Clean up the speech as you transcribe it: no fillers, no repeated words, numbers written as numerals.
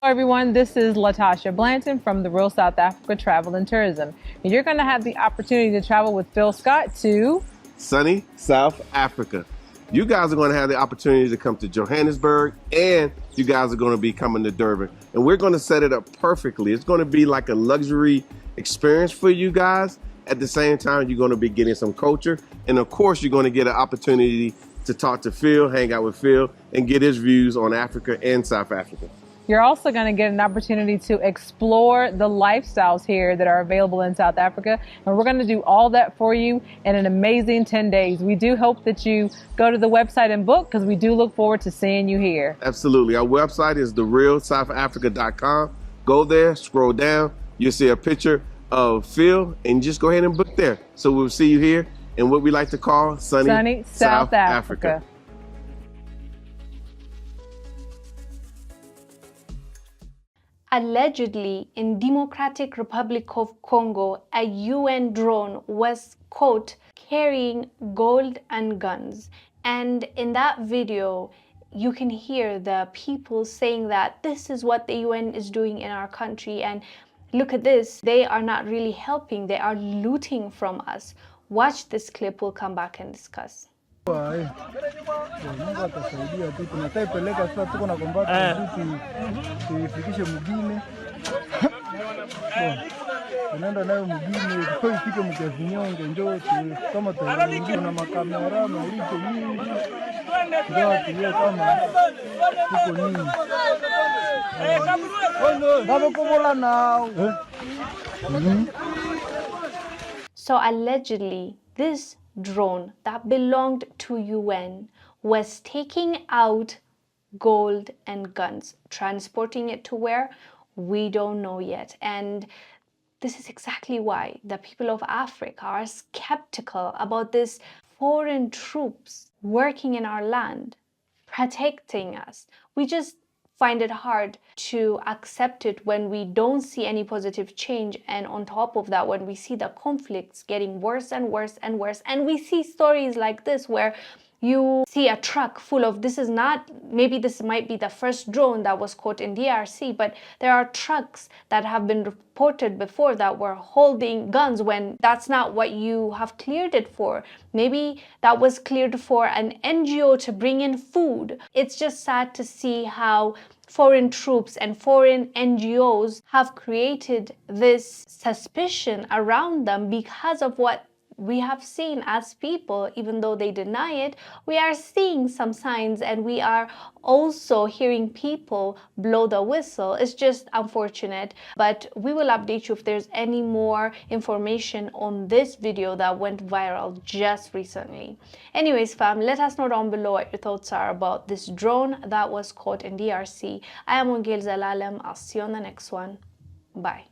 Hello everyone, this is Latasha Blanton from the Real South Africa Travel and Tourism. And you're going to have the opportunity to travel with Phil Scott to sunny South Africa. You guys are going to have the opportunity to come to Johannesburg, and you guys are going to be coming to Durban. And we're going to set it up perfectly. It's going to be like a luxury experience for you guys. At the same time, you're going to be getting some culture. And of course, you're going to get an opportunity to talk to Phil, hang out with Phil, and get his views on Africa and South Africa. You're also going to get an opportunity to explore the lifestyles here that are available in South Africa. And we're going to do all that for you in an amazing 10 days. We do hope that you go to the website and book, because we do look forward to seeing you here. Absolutely. Our website is therealsouthafrica.com. Go there, scroll down. You'll see a picture of Phil, and just go ahead and book there. So we'll see you here in what we like to call sunny South Africa. Allegedly, in Democratic Republic of Congo, a UN drone was caught carrying gold and guns. And in that video, you can hear the people saying that this is what the UN is doing in our country. And look at this, they are not really helping, they are looting from us. Watch this clip, we'll come back and discuss. Mungu atasaidia tu, tunataipeleka sasa, tuko na kombata tuifikishe mugine tunaenda nayo mugine kwa ifike mkiavinyonge, njoo kama tuingie na makamera mauricho mingi, njoo tuwe kama tuko nini baba kubola nao. So allegedly, this drone that belonged to UN was taking out gold and guns, transporting it to where? We don't know yet. And this is exactly why the people of Africa are skeptical about this foreign troops working in our land, protecting us. We just find it hard to accept it when we don't see any positive change, and on top of that, when we see the conflicts getting worse and worse and worse, and we see stories like this where you see a truck full of, this is not, maybe this might be the first drone that was caught in DRC, but there are trucks that have been reported before that were holding guns when that's not what you have cleared it for. Maybe that was cleared for an NGO to bring in food. It's just sad to see how foreign troops and foreign NGOs have created this suspicion around them because of what we have seen as people. Even though they deny it, we are seeing some signs, and we are also hearing people blow the whistle. It's just unfortunate, but we will update you if there's any more information on this video that went viral just recently. Anyways, fam, let us know down below what your thoughts are about this drone that was caught in DRC. I am Wongel Zelalem. I'll see you on the next one. Bye.